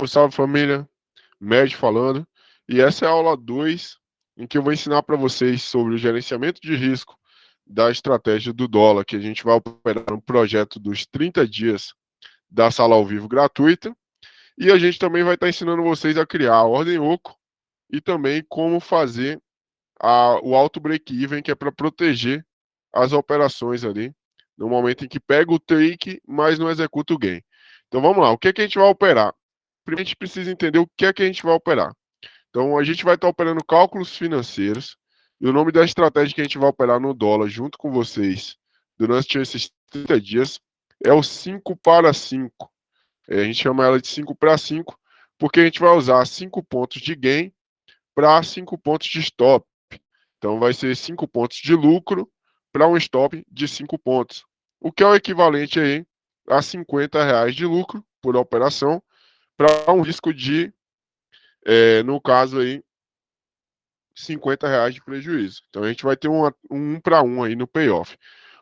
Salve família, Med falando. E essa é a aula 2, em que eu vou ensinar para vocês sobre o gerenciamento de risco da estratégia do dólar, que a gente vai operar no projeto dos 30 dias da sala ao vivo gratuita. E a gente também vai estar ensinando vocês a criar a ordem oco e também como fazer o auto break-even, que é para proteger as operações ali, no momento em que pega o take, mas não executa o gain. Então vamos lá, o que é que a gente vai operar? Primeiro a gente precisa entender o que é que a gente vai operar. Então a gente vai estar operando cálculos financeiros, e o nome da estratégia que a gente vai operar no dólar junto com vocês durante esses 30 dias é o 5 para 5. A gente chama ela de 5 para 5, porque a gente vai usar 5 pontos de gain para 5 pontos de stop. Então vai ser 5 pontos de lucro para um stop de 5 pontos, o que é o equivalente aí a R$ 50 de lucro por operação, para um risco de, no caso aí, R$ 50 de prejuízo. Então a gente vai ter um para um aí no payoff.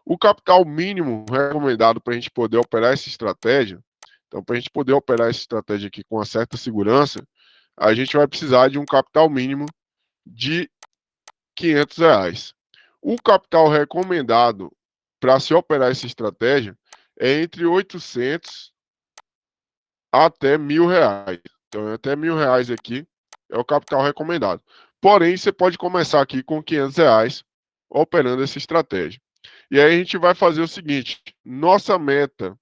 O capital mínimo recomendado para a gente poder operar essa estratégia, então para a gente poder operar essa estratégia aqui com uma certa segurança, a gente vai precisar de um capital mínimo de R$ 500. O capital recomendado para se operar essa estratégia é entre 800 até R$ 1.000. Então, até R$ 1.000 aqui é o capital recomendado. Porém, você pode começar aqui com R$ 500 operando essa estratégia. E aí a gente vai fazer o seguinte: nossa meta,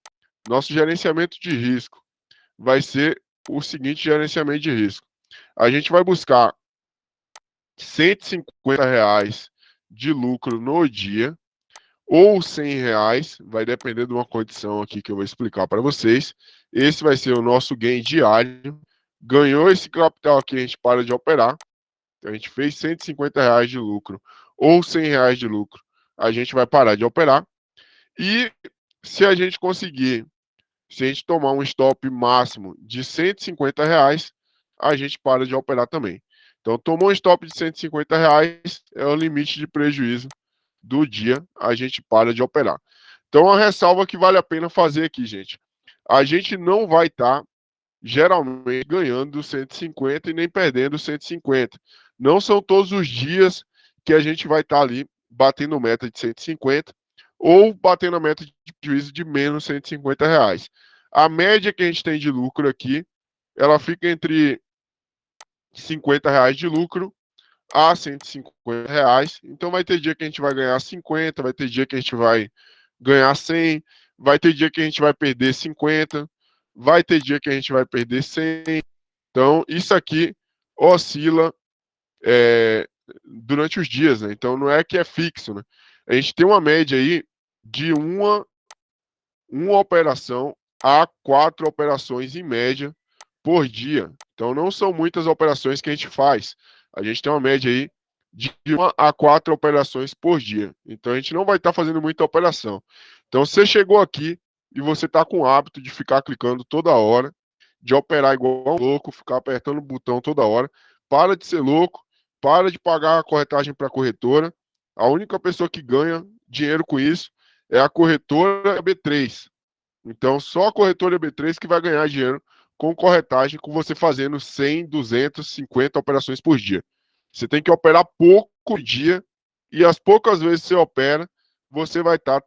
nosso gerenciamento de risco vai ser o seguinte gerenciamento de risco. A gente vai buscar R$ 150 de lucro no dia, ou R$ 100, vai depender de uma condição aqui que eu vou explicar para vocês. Esse vai ser o nosso gain diário. Ganhou esse capital aqui, a gente para de operar. Então, a gente fez R$ 150 de lucro ou R$ 100 de lucro, a gente vai parar de operar. E se a gente conseguir, se a gente tomar um stop máximo de R$ 150, a gente para de operar também. Então, tomou um stop de R$ 150, é o limite de prejuízo do dia, a gente para de operar. Então, a ressalva que vale a pena fazer aqui, gente. A gente não vai estar, geralmente, ganhando 150 e nem perdendo 150. Não são todos os dias que a gente vai estar ali batendo meta de 150 ou batendo a meta de prejuízo de menos R$ 150. A média que a gente tem de lucro aqui, ela fica entre R$ 50 de lucro a R$ 150. Então vai ter dia que a gente vai ganhar 50, vai ter dia que a gente vai ganhar 100, vai ter dia que a gente vai perder 50, vai ter dia que a gente vai perder 100. Então isso aqui oscila durante os dias, né? Então não é que é fixo, né? A gente tem uma média aí de uma operação a 4 operações em média por dia. Então não são muitas operações que a gente faz. A gente tem uma média aí de 1 a 4 operações por dia. Então a gente não vai estar fazendo muita operação. Então você chegou aqui e você está com o hábito de ficar clicando toda hora, de operar igual um louco, ficar apertando o botão toda hora. Para de ser louco, para de pagar a corretagem para a corretora. A única pessoa que ganha dinheiro com isso é a corretora B3. Então, só a corretora B3 que vai ganhar dinheiro com corretagem, com você fazendo 100, 250 operações por dia. Você tem que operar pouco por dia, e as poucas vezes que você opera, você vai estar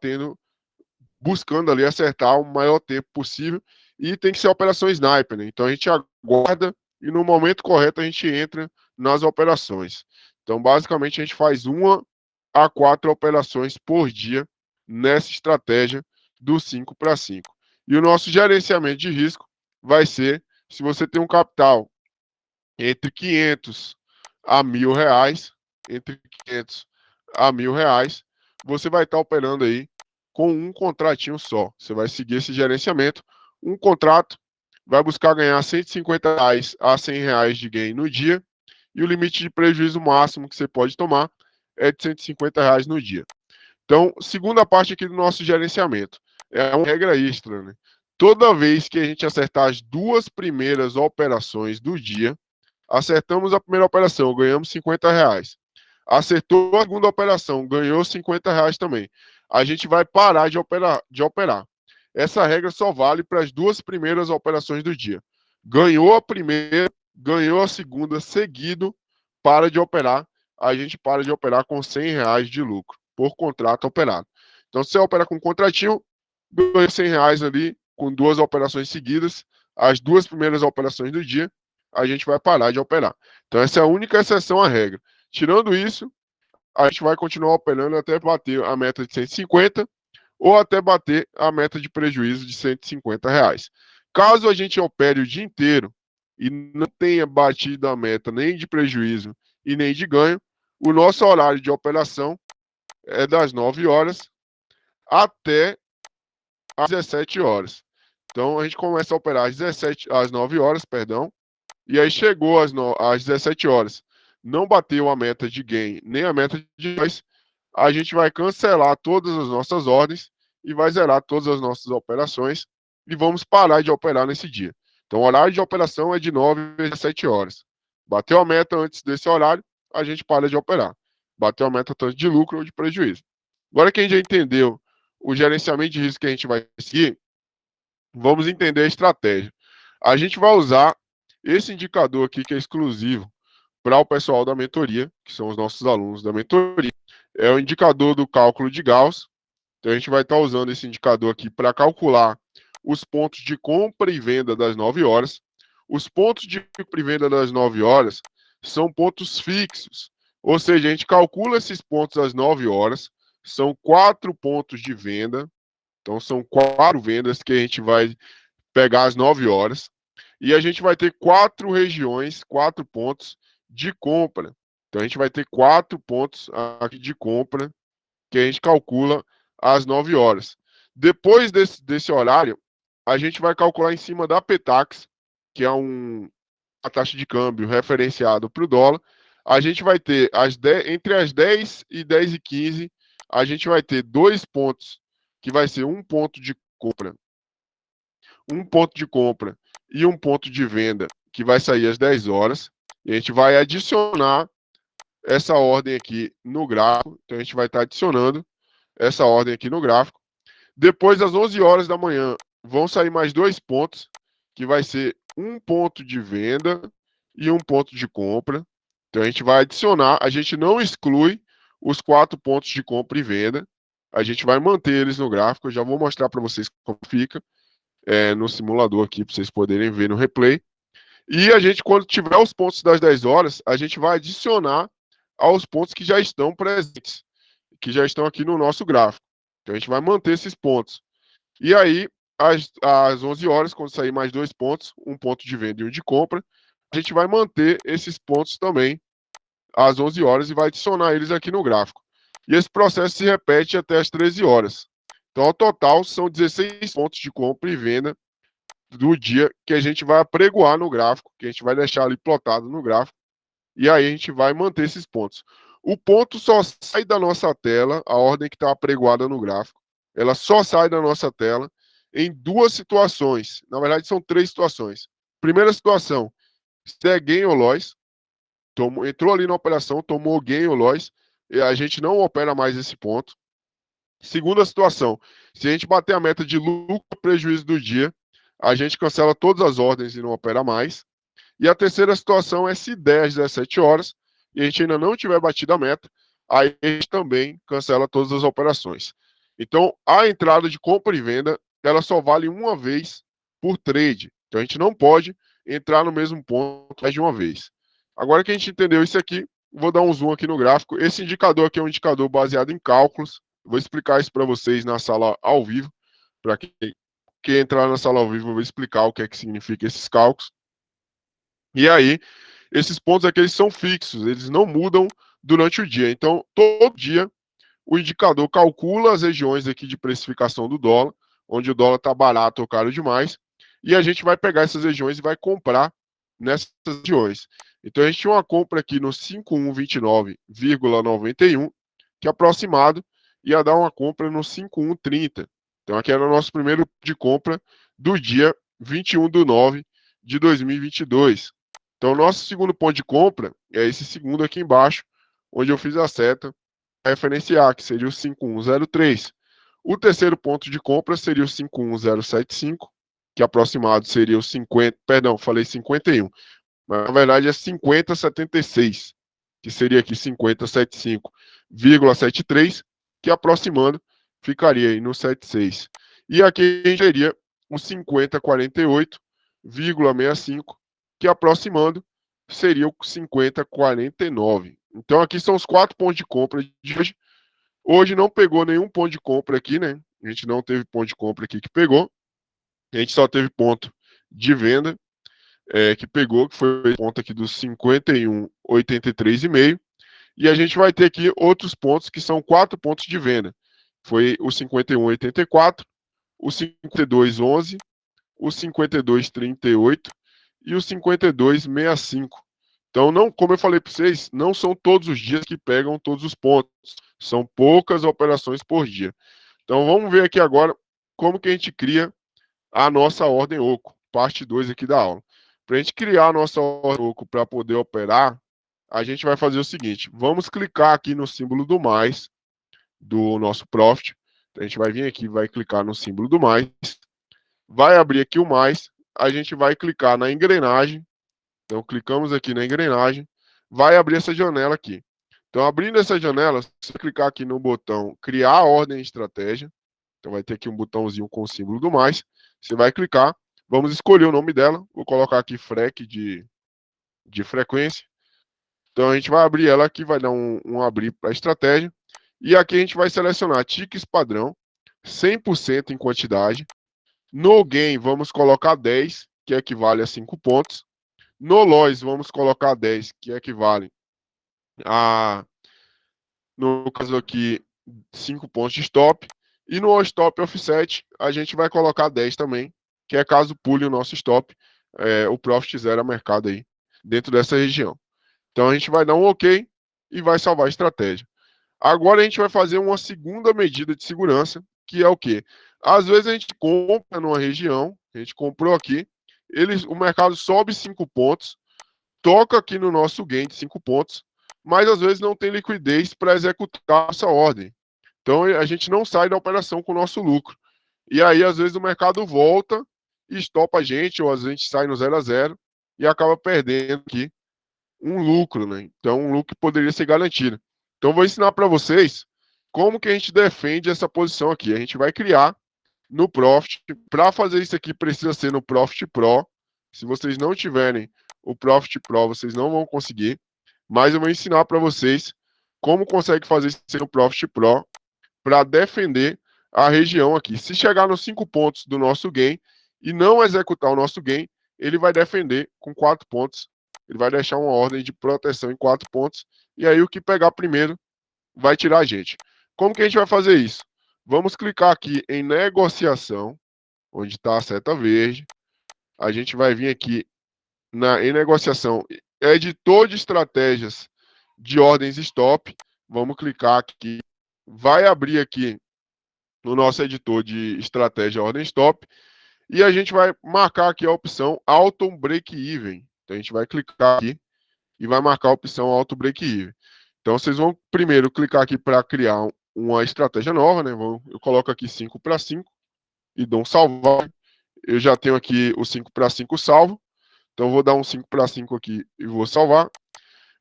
buscando ali acertar o maior tempo possível, e tem que ser operação sniper, né? Então a gente aguarda e no momento correto a gente entra nas operações. Então, basicamente, a gente faz 1 a 4 operações por dia nessa estratégia do 5 para 5. E o nosso gerenciamento de risco vai ser, se você tem um capital entre 500 a R$ 1.000, entre 500 a R$ 1.000, você vai estar operando aí com um contratinho só. Você vai seguir esse gerenciamento. Um contrato vai buscar ganhar R$ 150 a R$ 100 de gain no dia, e o limite de prejuízo máximo que você pode tomar é de R$ 150 no dia. Então, segunda parte aqui do nosso gerenciamento, é uma regra extra, né? Toda vez que a gente acertar as 2 primeiras operações do dia, acertamos a primeira operação, ganhamos R$ 50. Acertou a segunda operação, ganhou R$ 50 também. A gente vai parar de operar. Essa regra só vale para as 2 primeiras operações do dia. Ganhou a primeira, ganhou a segunda seguido, para de operar. A gente para de operar com R$ 100 de lucro por contrato operado. Então, se você opera com um contratinho, ganha R$ 100 ali com 2 operações seguidas. As 2 primeiras operações do dia, a gente vai parar de operar. Então, essa é a única exceção à regra. Tirando isso, a gente vai continuar operando até bater a meta de 150 ou até bater a meta de prejuízo de R$ 150. Caso a gente opere o dia inteiro e não tenha batido a meta nem de prejuízo e nem de ganho, o nosso horário de operação é das 9 horas até às 17 horas. Então a gente começa a operar às 9 horas, perdão, e aí chegou às 17 horas. Não bateu a meta de gain nem a meta de loss, a gente vai cancelar todas as nossas ordens e vai zerar todas as nossas operações e vamos parar de operar nesse dia. Então, o horário de operação é de 9 às 17 horas. Bateu a meta antes desse horário, a gente para de operar. Bateu a meta tanto de lucro ou de prejuízo. Agora que a gente já entendeu o gerenciamento de risco que a gente vai seguir, vamos entender a estratégia. A gente vai usar esse indicador aqui que é exclusivo para o pessoal da mentoria, que são os nossos alunos da mentoria. É o indicador do cálculo de Gauss. Então, a gente vai estar usando esse indicador aqui para calcular os pontos de compra e venda das 9 horas. Os pontos de compra e venda das 9 horas são pontos fixos. Ou seja, a gente calcula esses pontos às 9 horas. São 4 pontos de venda. Então, são 4 vendas que a gente vai pegar às 9 horas. E a gente vai ter 4 regiões, 4 pontos de compra. Então, a gente vai ter 4 pontos aqui de compra que a gente calcula às 9 horas. Depois desse horário, a gente vai calcular em cima da Petax, que é a taxa de câmbio referenciado para o dólar. A gente vai ter entre as 10 e 10 e 15, a gente vai ter 2 pontos, que vai ser um ponto de compra e um ponto de venda, que vai sair às 10 horas. E a gente vai adicionar essa ordem aqui no gráfico. Então, a gente vai estar adicionando essa ordem aqui no gráfico. Depois, às 11 horas da manhã, vão sair mais 2 pontos, que vai ser um ponto de venda e um ponto de compra. Então, a gente vai adicionar, a gente não exclui os 4 pontos de compra e venda. A gente vai manter eles no gráfico. Eu já vou mostrar para vocês como fica no simulador aqui, para vocês poderem ver no replay. E a gente, quando tiver os pontos das 10 horas, a gente vai adicionar aos pontos que já estão presentes, que já estão aqui no nosso gráfico. Então, a gente vai manter esses pontos. E aí, às 11 horas, quando sair mais 2 pontos, um ponto de venda e um de compra, a gente vai manter esses pontos também às 11 horas e vai adicionar eles aqui no gráfico. E esse processo se repete até as 13 horas. Então, ao total, são 16 pontos de compra e venda do dia que a gente vai apregoar no gráfico, que a gente vai deixar ali plotado no gráfico, e aí a gente vai manter esses pontos. O ponto só sai da nossa tela, a ordem que está apregoada no gráfico, ela só sai da nossa tela em 2 situações. Na verdade, são 3 situações. Primeira situação, se é gain ou loss, entrou ali na operação, tomou gain ou loss, e a gente não opera mais esse ponto. Segunda situação, se a gente bater a meta de lucro ou prejuízo do dia, a gente cancela todas as ordens e não opera mais. E a terceira situação é se der às 17 horas e a gente ainda não tiver batido a meta, aí a gente também cancela todas as operações. Então, a entrada de compra e venda, ela só vale uma vez por trade. Então, a gente não pode entrar no mesmo ponto mais de uma vez. Agora que a gente entendeu isso aqui, vou dar um zoom aqui no gráfico. Esse indicador aqui é um indicador baseado em cálculos. Vou explicar isso para vocês na sala ao vivo. Para quem entrar na sala ao vivo, eu vou explicar o que é que significa esses cálculos. E aí, esses pontos aqui eles são fixos, eles não mudam durante o dia. Então, todo dia, o indicador calcula as regiões aqui de precificação do dólar, onde o dólar está barato ou caro demais, e a gente vai pegar essas regiões e vai comprar nessas regiões. Então, a gente tinha uma compra aqui no 5129,91, que aproximado ia dar uma compra no 5130. Então, aqui era o nosso primeiro de compra do dia 21/9 de 2022. Então, o nosso segundo ponto de compra é esse segundo aqui embaixo, onde eu fiz a seta referenciar, que seria o 5103. O terceiro ponto de compra seria o 51075. que aproximado seria o 50, perdão, falei 51, mas na verdade é 50,76, que seria aqui 50,75,73, que aproximando ficaria aí no 76. E aqui a gente teria o 50,48,65, que aproximando seria o 50,49. Então aqui são os 4 pontos de compra de hoje. Hoje não pegou nenhum ponto de compra aqui, né? A gente não teve ponto de compra aqui que pegou. A gente só teve ponto de venda que pegou, que foi o ponto aqui dos 51,83,5. E a gente vai ter aqui outros pontos que são 4 pontos de venda. Foi o 51,84, o 52,11, o 52,38 e o 52,65. Então, não, como eu falei para vocês, não são todos os dias que pegam todos os pontos. São poucas operações por dia. Então, vamos ver aqui agora como que a gente cria a nossa ordem oco, parte 2 aqui da aula. Para a gente criar a nossa ordem oco para poder operar, a gente vai fazer o seguinte: vamos clicar aqui no símbolo do mais do nosso Profit. Então, a gente vai vir aqui, vai clicar no símbolo do mais, vai abrir aqui o mais, a gente vai clicar na engrenagem. Então, clicamos aqui na engrenagem, vai abrir essa janela aqui. Então, abrindo essa janela, se você clicar aqui no botão criar a ordem de estratégia, então vai ter aqui um botãozinho com o símbolo do mais, você vai clicar, vamos escolher o nome dela, vou colocar aqui FREC de frequência. Então, a gente vai abrir ela aqui, vai dar um abrir para a estratégia, e aqui a gente vai selecionar tickets padrão, 100% em quantidade. No gain, vamos colocar 10, que equivale a 5 pontos. No loss, vamos colocar 10, que equivale a, no caso aqui, 5 pontos de stop. E no stop offset, a gente vai colocar 10 também, que é caso pule o nosso stop, o profit zero a mercado aí, dentro dessa região. Então, a gente vai dar um OK e vai salvar a estratégia. Agora, a gente vai fazer uma segunda medida de segurança, que é o quê? Às vezes, a gente compra numa região, a gente comprou aqui, o mercado sobe 5 pontos, toca aqui no nosso gain de 5 pontos, mas às vezes não tem liquidez para executar essa ordem. Então a gente não sai da operação com o nosso lucro. E aí, às vezes, o mercado volta e estopa a gente, ou às vezes a gente sai no 0 a 0 e acaba perdendo aqui um lucro, né? Então, um lucro que poderia ser garantido. Então, vou ensinar para vocês como que a gente defende essa posição aqui. A gente vai criar no Profit. Para fazer isso aqui, precisa ser no Profit Pro. Se vocês não tiverem o Profit Pro, vocês não vão conseguir. Mas eu vou ensinar para vocês como consegue fazer isso no Profit Pro para defender a região aqui. Se chegar nos 5 pontos do nosso gain e não executar o nosso gain, ele vai defender com 4 pontos. Ele vai deixar uma ordem de proteção em 4 pontos. E aí o que pegar primeiro vai tirar a gente. Como que a gente vai fazer isso? Vamos clicar aqui em negociação, onde está a seta verde. A gente vai vir aqui em negociação, editor de estratégias de ordens stop. Vamos clicar aqui. Vai abrir aqui no nosso editor de estratégia ordem stop. E a gente vai marcar aqui a opção Auto Break Even. Então a gente vai clicar aqui e vai marcar a opção Auto Break Even. Então vocês vão primeiro clicar aqui para criar uma estratégia nova, né? Eu coloco aqui 5 para 5 e dou um salvar. Eu já tenho aqui o 5 para 5 salvo. Então vou dar um 5 para 5 aqui e vou salvar.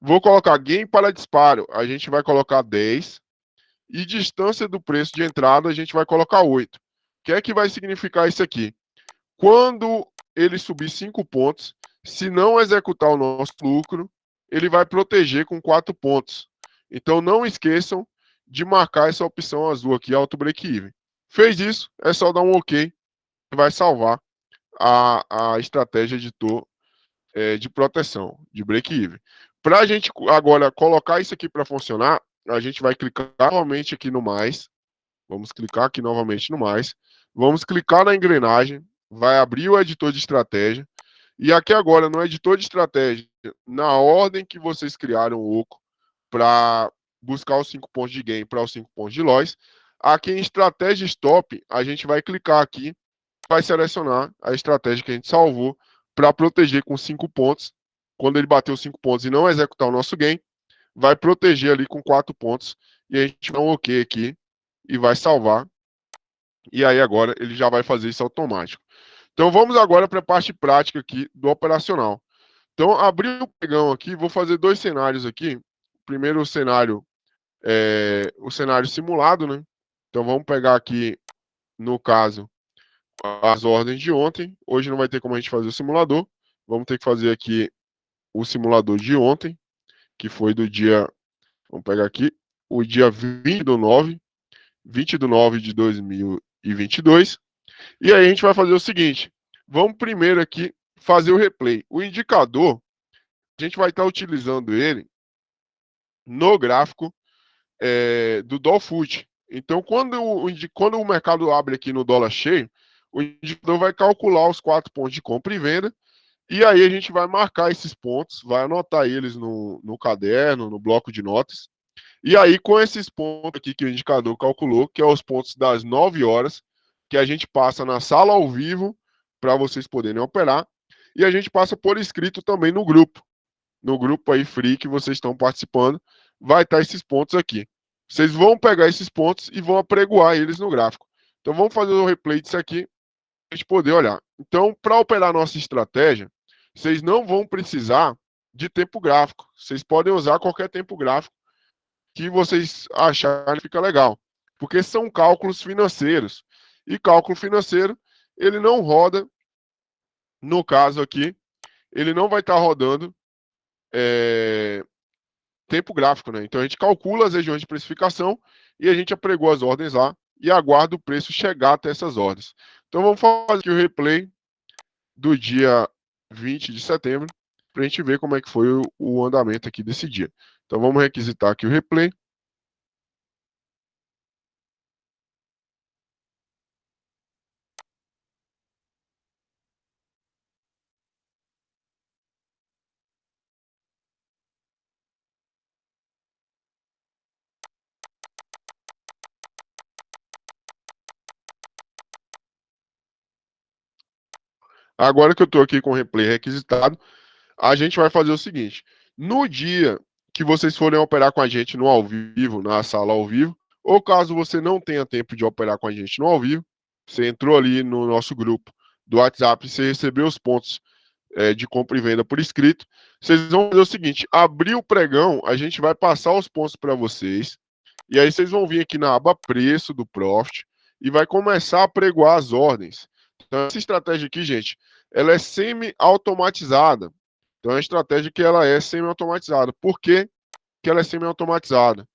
Vou colocar gain para disparo. A gente vai colocar 10. E distância do preço de entrada a gente vai colocar 8. O que é que vai significar isso aqui? Quando ele subir 5 pontos, se não executar o nosso lucro, ele vai proteger com 4 pontos. Então não esqueçam de marcar essa opção azul aqui, Auto Break Even. Fez isso, é só dar um OK e vai salvar a estratégia editor de proteção, de break-even. Para a gente agora colocar isso aqui para funcionar, a gente vai clicar novamente aqui no mais. Vamos clicar aqui novamente no mais. Vamos clicar na engrenagem. Vai abrir o editor de estratégia. E aqui agora, no editor de estratégia, na ordem que vocês criaram o oco para buscar os 5 pontos de gain para os 5 pontos de loss, aqui em estratégia stop, a gente vai clicar aqui, vai selecionar a estratégia que a gente salvou para proteger com 5 pontos. Quando ele bater os 5 pontos e não executar o nosso gain, vai proteger ali com 4 pontos. E a gente dá um OK aqui e vai salvar. E aí agora ele já vai fazer isso automático. Então vamos agora para a parte prática aqui do operacional. Então, abri o pregão aqui, vou fazer dois cenários aqui. Primeiro o cenário o cenário simulado, né? Então vamos pegar aqui, no caso, as ordens de ontem. Hoje não vai ter como a gente fazer o simulador. Vamos ter que fazer aqui o simulador de ontem, que foi do dia, vamos pegar aqui, o dia 20 de 9 de 2022. E aí a gente vai fazer o seguinte, vamos primeiro aqui fazer o replay. O indicador, a gente vai estar utilizando ele no gráfico do Dolfoot. Então, quando o mercado abre aqui no dólar cheio, o indicador vai calcular os 4 pontos de compra e venda, e aí a gente vai marcar esses pontos, vai anotar eles no caderno, no bloco de notas, e aí com esses pontos aqui que o indicador calculou, que é os pontos das 9 horas, que a gente passa na sala ao vivo, para vocês poderem operar, e a gente passa por escrito também no grupo. No grupo aí free que vocês estão participando, vai estar esses pontos aqui. Vocês vão pegar esses pontos e vão apregoar eles no gráfico. Então vamos fazer o replay disso aqui para a gente poder olhar. Então, para operar nossa estratégia, vocês não vão precisar de tempo gráfico. Vocês podem usar qualquer tempo gráfico que vocês acharem que fica legal. Porque são cálculos financeiros. E cálculo financeiro, ele não roda, no caso aqui, ele não vai estar rodando tempo gráfico, né? Então a gente calcula as regiões de precificação e a gente apregou as ordens lá e aguarda o preço chegar até essas ordens. Então vamos fazer aqui o replay do dia 20 de setembro para a gente ver como é que foi o andamento aqui desse dia. Então vamos requisitar aqui o replay. Agora que eu estou aqui com o replay requisitado, a gente vai fazer o seguinte: no dia que vocês forem operar com a gente no ao vivo, na sala ao vivo, ou caso você não tenha tempo de operar com a gente no ao vivo, você entrou ali no nosso grupo do WhatsApp, você recebeu os pontos de compra e venda por escrito, vocês vão fazer o seguinte: abrir o pregão, a gente vai passar os pontos para vocês, e aí vocês vão vir aqui na aba preço do Profit e vai começar a pregoar as ordens. Então, essa estratégia aqui, gente, ela é semi-automatizada. Então, é uma estratégia que ela é semi-automatizada. Por que, que ela é semi-automatizada?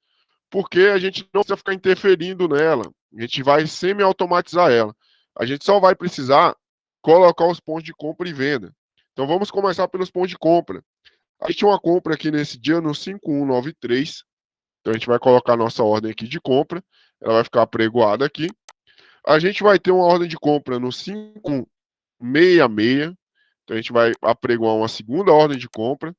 Porque a gente não precisa ficar interferindo nela. A gente vai semi-automatizar ela. A gente só vai precisar colocar os pontos de compra e venda. Então, vamos começar pelos pontos de compra. A gente tinha uma compra aqui nesse dia no 5193. Então, a gente vai colocar a nossa ordem aqui de compra. Ela vai ficar apregoada aqui. A gente vai ter uma ordem de compra no 5166. Então, a gente vai apregoar uma segunda ordem de compra.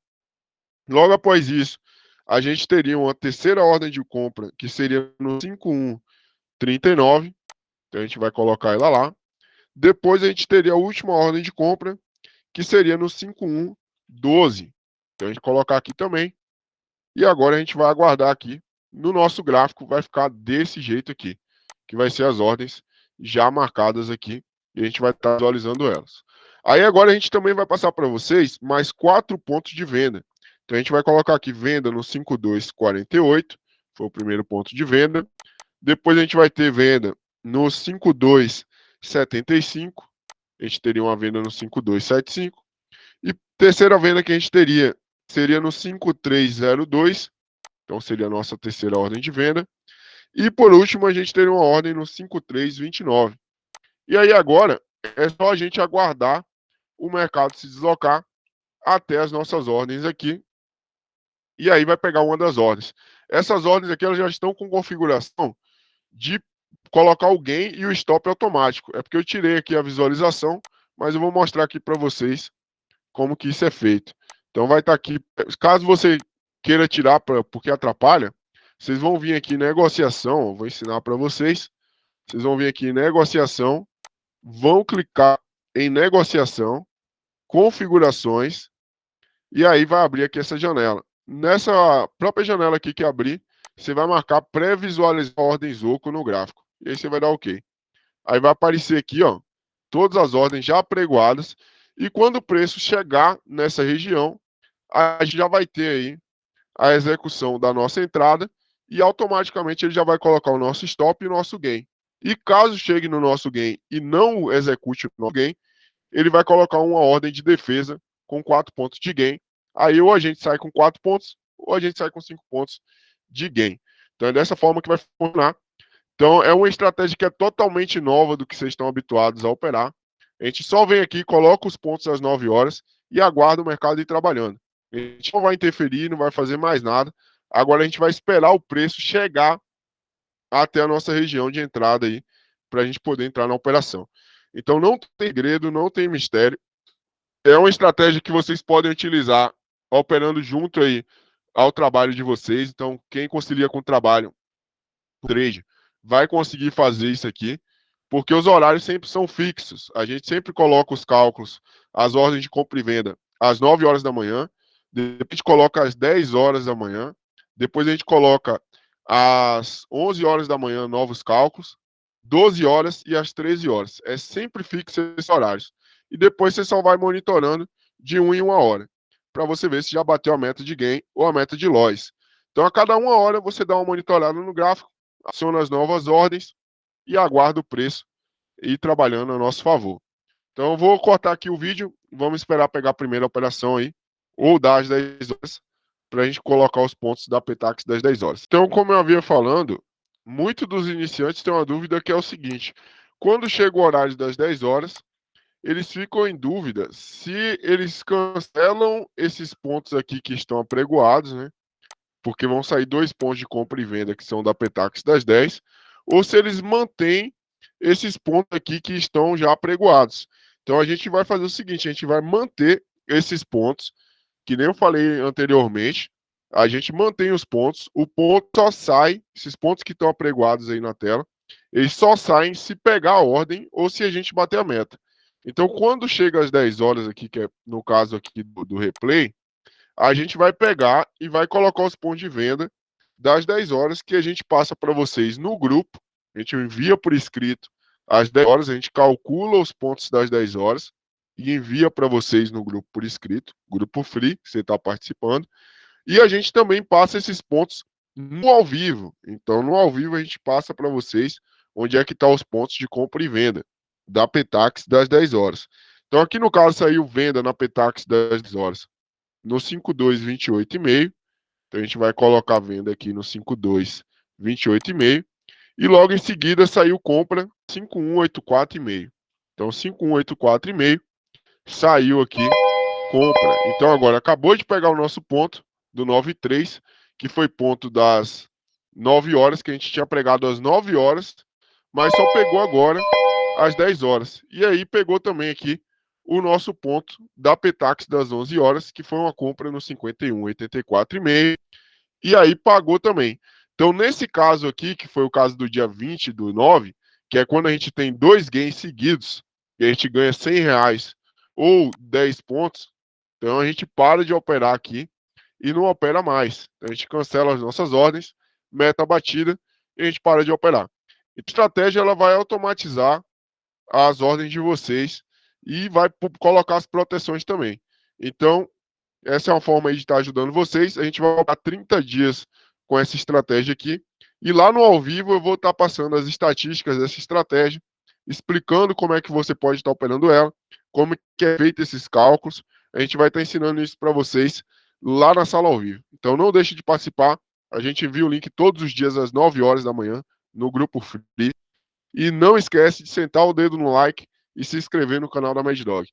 Logo após isso, a gente teria uma terceira ordem de compra, que seria no 5139. Então, a gente vai colocar ela lá. Depois, a gente teria a última ordem de compra, que seria no 5112. Então, a gente colocar aqui também. E agora a gente vai aguardar aqui. No nosso gráfico vai ficar desse jeito aqui, que vai ser as ordens já marcadas aqui. E a gente vai estar visualizando elas. Aí agora a gente também vai passar para vocês mais 4 pontos de venda. Então a gente vai colocar aqui venda no 5248, foi o primeiro ponto de venda. Depois a gente vai ter venda no 5275, a gente teria uma venda no 5275. E terceira venda que a gente teria seria no 5302, então seria a nossa terceira ordem de venda. E por último, a gente teria uma ordem no 5329. E aí agora é só a gente aguardar o mercado se deslocar até as nossas ordens aqui. E aí vai pegar uma das ordens. Essas ordens aqui elas já estão com configuração de colocar o gain e o stop automático. É porque eu tirei aqui a visualização, mas eu vou mostrar aqui para vocês como que isso é feito. Então vai estar aqui, caso você queira tirar porque atrapalha, vocês vão vir aqui em negociação, vou ensinar para vocês. Vocês vão vir aqui em negociação, vão clicar em negociação, configurações, e aí vai abrir aqui essa janela. Nessa própria janela aqui que abrir, você vai marcar pré-visualizar ordens oco no gráfico. E aí você vai dar OK. Aí vai aparecer aqui, ó, todas as ordens já pregoadas, e quando o preço chegar nessa região, a gente já vai ter aí a execução da nossa entrada e automaticamente ele já vai colocar o nosso stop e o nosso gain. E caso chegue no nosso gain e não execute o nosso gain, ele vai colocar uma ordem de defesa com 4 pontos de gain. Aí ou a gente sai com 4 pontos ou a gente sai com 5 pontos de gain. Então é dessa forma que vai funcionar. Então é uma estratégia que é totalmente nova do que vocês estão habituados a operar. A gente só vem aqui, coloca os pontos às 9 horas e aguarda o mercado ir trabalhando. A gente não vai interferir, não vai fazer mais nada. Agora a gente vai esperar o preço chegar até a nossa região de entrada aí, para a gente poder entrar na operação. Então não tem segredo, não tem mistério. É uma estratégia que vocês podem utilizar operando junto aí ao trabalho de vocês. Então, quem concilia com o trabalho, o trade, vai conseguir fazer isso aqui, porque os horários sempre são fixos. A gente sempre coloca os cálculos, as ordens de compra e venda às 9 horas da manhã, depois a gente coloca às 10 horas da manhã, depois a gente coloca às 11 horas da manhã novos cálculos, 12 horas e às 13 horas. É sempre fixo esses horários. E depois você só vai monitorando de 1 em 1 hora, para você ver se já bateu a meta de gain ou a meta de loss. Então, a cada 1 hora, você dá uma monitorada no gráfico, aciona as novas ordens e aguarda o preço ir trabalhando a nosso favor. Então, eu vou cortar aqui o vídeo, vamos esperar pegar a primeira operação aí, ou das 10 horas, para a gente colocar os pontos da Petax das 10 horas. Então, como eu havia falando, muitos dos iniciantes têm uma dúvida que é o seguinte: quando chega o horário das 10 horas, eles ficam em dúvida se eles cancelam esses pontos aqui que estão apregoados, né? Porque vão sair 2 pontos de compra e venda que são da Petax das 10, ou se eles mantêm esses pontos aqui que estão já apregoados. Então a gente vai fazer o seguinte, a gente vai manter esses pontos, que nem eu falei anteriormente, a gente mantém os pontos, o ponto só sai, esses pontos que estão apregoados aí na tela, eles só saem se pegar a ordem ou se a gente bater a meta. Então quando chega às 10 horas aqui, que é no caso aqui do replay, a gente vai pegar e vai colocar os pontos de venda das 10 horas que a gente passa para vocês no grupo. A gente envia por escrito às 10 horas, a gente calcula os pontos das 10 horas e envia para vocês no grupo por escrito, grupo free, que você está participando. E a gente também passa esses pontos no ao vivo. Então, no ao vivo, a gente passa para vocês onde é que estão os pontos de compra e venda da Petax das 10 horas. Então, aqui no caso, saiu venda na Petax das 10 horas no 5228,5. Então a gente vai colocar a venda aqui no 5228,5 e logo em seguida saiu compra 5184,5. Então 5184,5 saiu aqui compra. Então agora acabou de pegar o nosso ponto do 93, que foi ponto das 9 horas que a gente tinha pregado às 9 horas, mas só pegou agora às 10 horas. E aí pegou também aqui o nosso ponto da Petax das 11 horas, que foi uma compra no 51,84,5, e aí pagou também. Então, nesse caso aqui, que foi o caso do dia 20/9, que é quando a gente tem 2 gains seguidos, e a gente ganha R$ 100 ou 10 pontos, então a gente para de operar aqui e não opera mais. Então, a gente cancela as nossas ordens, meta batida, e a gente para de operar. A estratégia ela vai automatizar as ordens de vocês e vai colocar as proteções também. Então, essa é uma forma aí de estar ajudando vocês. A gente vai operar 30 dias com essa estratégia aqui. E lá no ao vivo eu vou estar passando as estatísticas dessa estratégia, explicando como é que você pode estar operando ela, como que é feito esses cálculos. A gente vai estar ensinando isso para vocês lá na sala ao vivo. Então não deixe de participar. A gente envia o link todos os dias às 9 horas da manhã no grupo free. E não esquece de sentar o dedo no like e se inscrever no canal da Mad Dog.